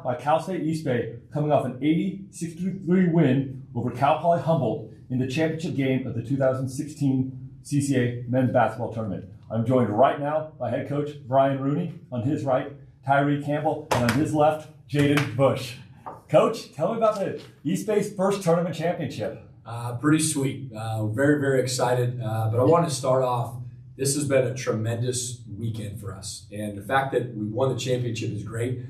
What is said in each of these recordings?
By Cal State East Bay, coming off an 80-63 win over Cal Poly Humboldt in the championship game of the 2016 CCAA men's basketball tournament. I'm joined right now by head coach Bryan Rooney, on his right, Tyree Campbell, and on his left, Jaayden Bush. Coach, tell me about the East Bay's first tournament championship. Pretty sweet. Very, very excited. But I want to start off, this has been a tremendous weekend for us. And the fact that we won the championship is great.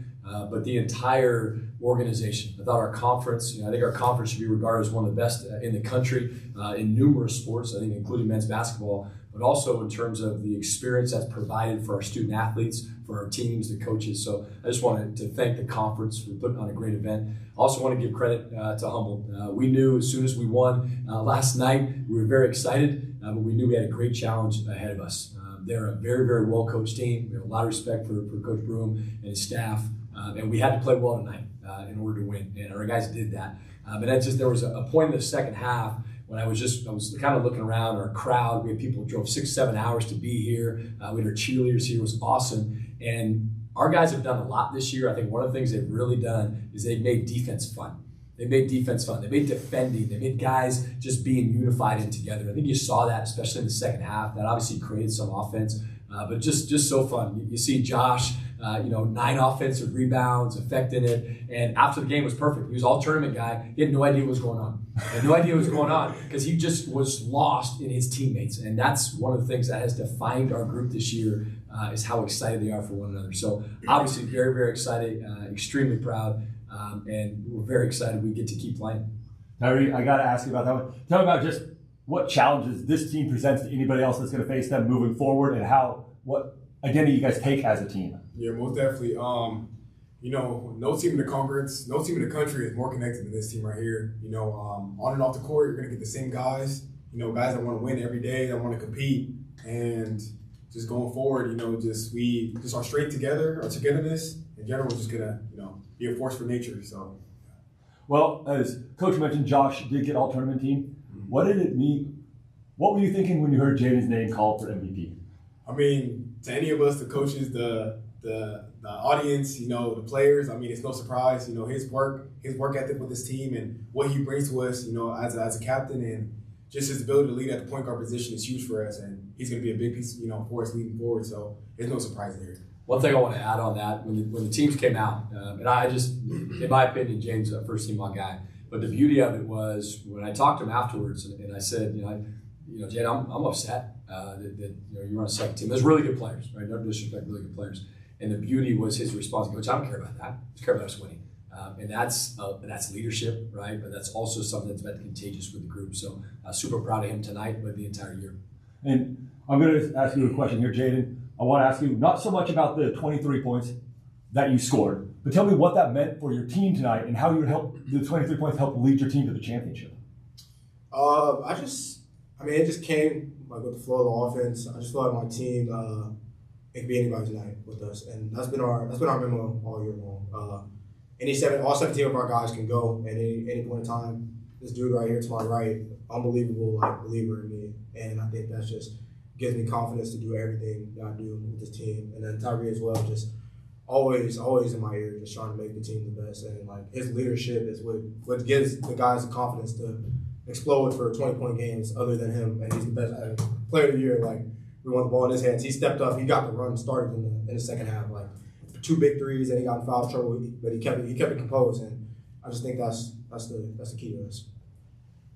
But the entire organization, I thought our conference, I think our conference should be regarded as one of the best in the country in numerous sports, I think including men's basketball, but also in terms of the experience that's provided for our student athletes, for our teams, the coaches. So I just wanted to thank the conference for putting on a great event. I also want to give credit to Humboldt. We knew as soon as we won last night, we were very excited, but we knew we had a great challenge ahead of us. They're a very, very well-coached team. We have a lot of respect for Coach Broom and his staff. And we had to play well tonight in order to win, and our guys did that. But there was a point in the second half when I was kind of looking around our crowd. We had people who drove 6-7 hours to be here. We had our cheerleaders here. It was awesome. And our guys have done a lot this year. I think one of the things they've really done is they've made defense fun. They made defense fun. They made defending. They made guys just being unified and together. I think you saw that, especially in the second half. That obviously created some offense, but just so fun. You see Josh. 9 offensive rebounds, affecting it. And after the game was perfect. He was all tournament guy. He had no idea what was going on. He had no idea what was going on because he just was lost in his teammates. And that's one of the things that has defined our group this year is how excited they are for one another. So obviously very, very excited, extremely proud, and we're very excited we get to keep playing. Tyree, I got to ask you about that one. Tell me about just what challenges this team presents to anybody else that's going to face them moving forward, and what identity you guys take as a team. Yeah, most definitely. No team in the conference, no team in the country is more connected than this team right here. On and off the court, you're going to get the same guys, guys that want to win every day, that want to compete. And just going forward, we are straight together, our togetherness in general is just going to, be a force for nature. So, well, as Coach mentioned, Josh did get all-tournament team. What did it mean? What were you thinking when you heard Jaden's name called for MVP? I mean, to any of us, the coaches, the audience, the players, it's no surprise. His work ethic with this team and what he brings to us, as a captain, and just his ability to lead at the point guard position is huge for us, and he's going to be a big piece, for us leading forward. So there's no surprise there. One thing I want to add on that, when the teams came out, and I just, in my opinion, James, first team on guy. But the beauty of it was when I talked to him afterwards, and I said, Jay, I'm upset that you're on a second team. There's really good players, right? No disrespect, really good players. And the beauty was his response, Coach, I don't care about that. I just care about us winning. And that's leadership, right? But that's also something that's been contagious with the group. So super proud of him tonight, but the entire year. And I'm going to ask you a question here, Jaayden. I want to ask you not so much about the 23 points that you scored, but tell me what that meant for your team tonight and how you would help the 23 points help lead your team to the championship. It just came with the flow of the offense. I just feel like my team it can be anybody tonight with us, and that's been our memo all year long. All 17 of our guys can go at any point in time. This dude right here to my right, unbelievable believer in me, and I think that's just gives me confidence to do everything that I do with this team. And then Tyree as well, just always in my ear, just trying to make the team the best. And his leadership is what gives the guys the confidence to explode for 20-point games other than him, and he's the best player of the year. We want the ball in his hands. He stepped up. He got the run started in the second half. 2 big threes, and he got in foul trouble, but he kept it composed, and I just think that's the key to us.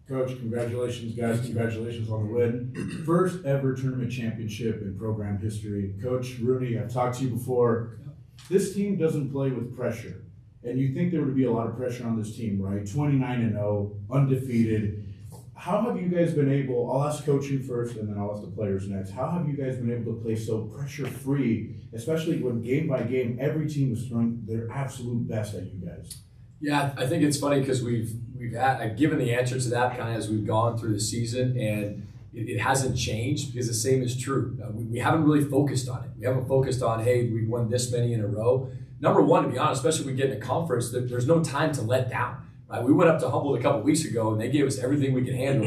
Coach, congratulations, guys. Congratulations on the win. First ever tournament championship in program history. Coach Rooney, I've talked to you before. This team doesn't play with pressure. And you think there would be a lot of pressure on this team, right? 29-0, undefeated. How have you guys been able, I'll ask Coach you first and then I'll ask the players next. How have you guys been able to play so pressure-free, especially when game by game, every team is throwing their absolute best at you guys? Yeah, I think it's funny because I've given the answer to that kind of as we've gone through the season, and it hasn't changed because the same is true. We haven't really focused on it. We haven't focused on, hey, we've won this many in a row. Number one, to be honest, especially when we get in a conference, there's no time to let down. Right? We went up to Humboldt a couple weeks ago, and they gave us everything we could handle.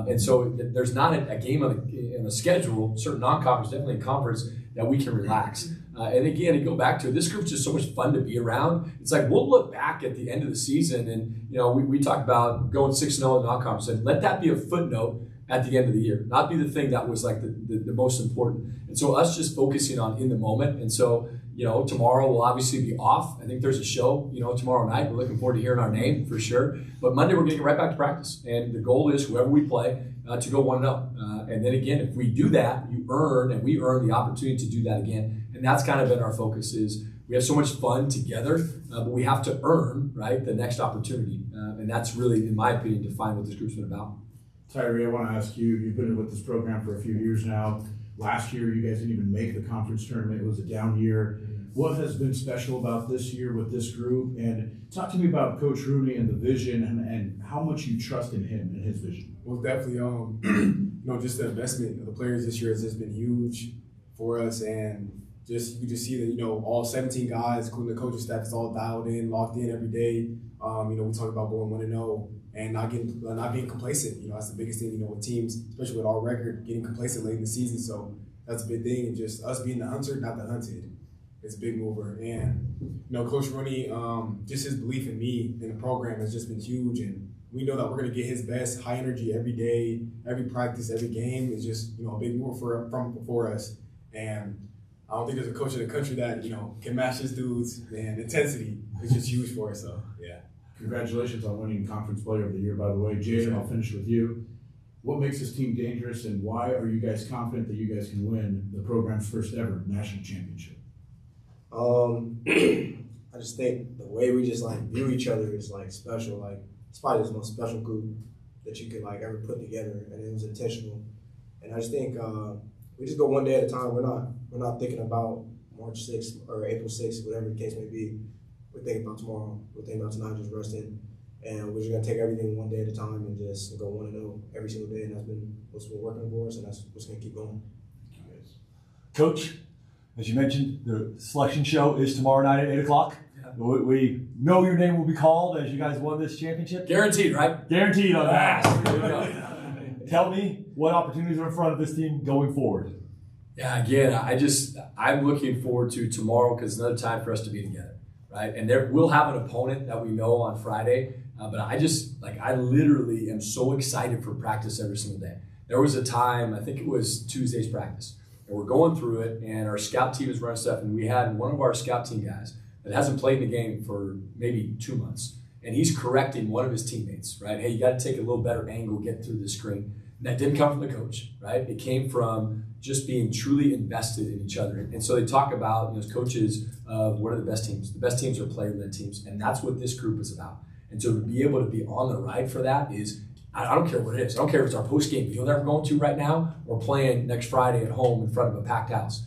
And so there's not a game on the schedule, certain non-conference, definitely a conference, that we can relax. And again, to go back to it, this group's just so much fun to be around. It's like we'll look back at the end of the season, and we talked about going 6-0 in the non-conference, and let that be a footnote at the end of the year, not be the thing that was like the most important. And so us just focusing on in the moment. And so tomorrow will obviously be off. I think there's a show tomorrow night. We're looking forward to hearing our name for sure. But Monday we're going to get right back to practice, and the goal is whoever we play to go 1-0. And then again, if we do that, we earn the opportunity to do that again. And that's kind of been our focus. Is we have so much fun together, but we have to earn the next opportunity. And that's really, in my opinion, define what this group's been about. Tyree, I want to ask you, you've been with this program for a few years now. Last year, you guys didn't even make the conference tournament. It was a down year. What has been special about this year with this group? And talk to me about Coach Rooney and the vision and how much you trust in him and his vision. Well, definitely, just the investment of the players this year has just been huge for us. And you just see that, all 17 guys, including the coaching staff, is all dialed in, locked in every day. We talk about going 1-0. And not being complacent. That's the biggest thing, with teams, especially with our record, getting complacent late in the season. So that's a big thing. And just us being the hunter, not the hunted. It's a big mover. And, Coach Rooney, just his belief in me and the program has just been huge. And we know that we're going to get his best, high energy every day, every practice, every game is just, a big move for us. And I don't think there's a coach in the country that, can match this dude's intensity. It's just huge for us. So, yeah. Congratulations on winning Conference Player of the Year, by the way. Jaayden, I'll finish with you. What makes this team dangerous, and why are you guys confident that you guys can win the program's first ever national championship? I just think the way we just view each other is special. It's probably the most special group that you could ever put together, and it was intentional. And I just think we just go one day at a time. We're not thinking about March 6th or April 6th, whatever the case may be. We're thinking about tomorrow. We're thinking about tonight, just resting. And we're just going to take everything one day at a time and just go 1-0 every single day. And that's been what's been working for us, and that's what's going to keep going. Coach, as you mentioned, the selection show is tomorrow night at 8 o'clock. Yeah. We know your name will be called as you guys won this championship. Guaranteed, right? Guaranteed on that. Tell me what opportunities are in front of this team going forward. Yeah, again, I'm looking forward to tomorrow because it's another time for us to be together. Right? And we'll have an opponent that we know on Friday, but I literally am so excited for practice every single day. There was a time, I think it was Tuesday's practice, and we're going through it, and our scout team is running stuff, and we had one of our scout team guys that hasn't played in the game for maybe 2 months, and he's correcting one of his teammates, right? Hey, you got to take a little better angle, get through the screen. And that didn't come from the coach, right? It came from just being truly invested in each other. And so they talk about, as coaches, what are the best teams? The best teams are player-led teams, and that's what this group is about. And so to be able to be on the ride for that is, I don't care what it is. I don't care if it's our post-game meal that we're going to right now or playing next Friday at home in front of a packed house.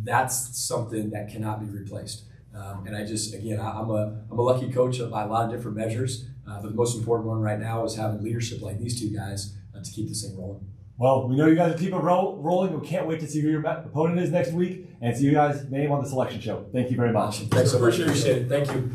That's something that cannot be replaced. And I'm a lucky coach by a lot of different measures, but the most important one right now is having leadership like these two guys to keep this thing rolling. Well, we know you guys will keep it rolling. We can't wait to see who your opponent is next week and see you guys' name on the selection show. Thank you very much. Thanks so much. Appreciate it. Thank you.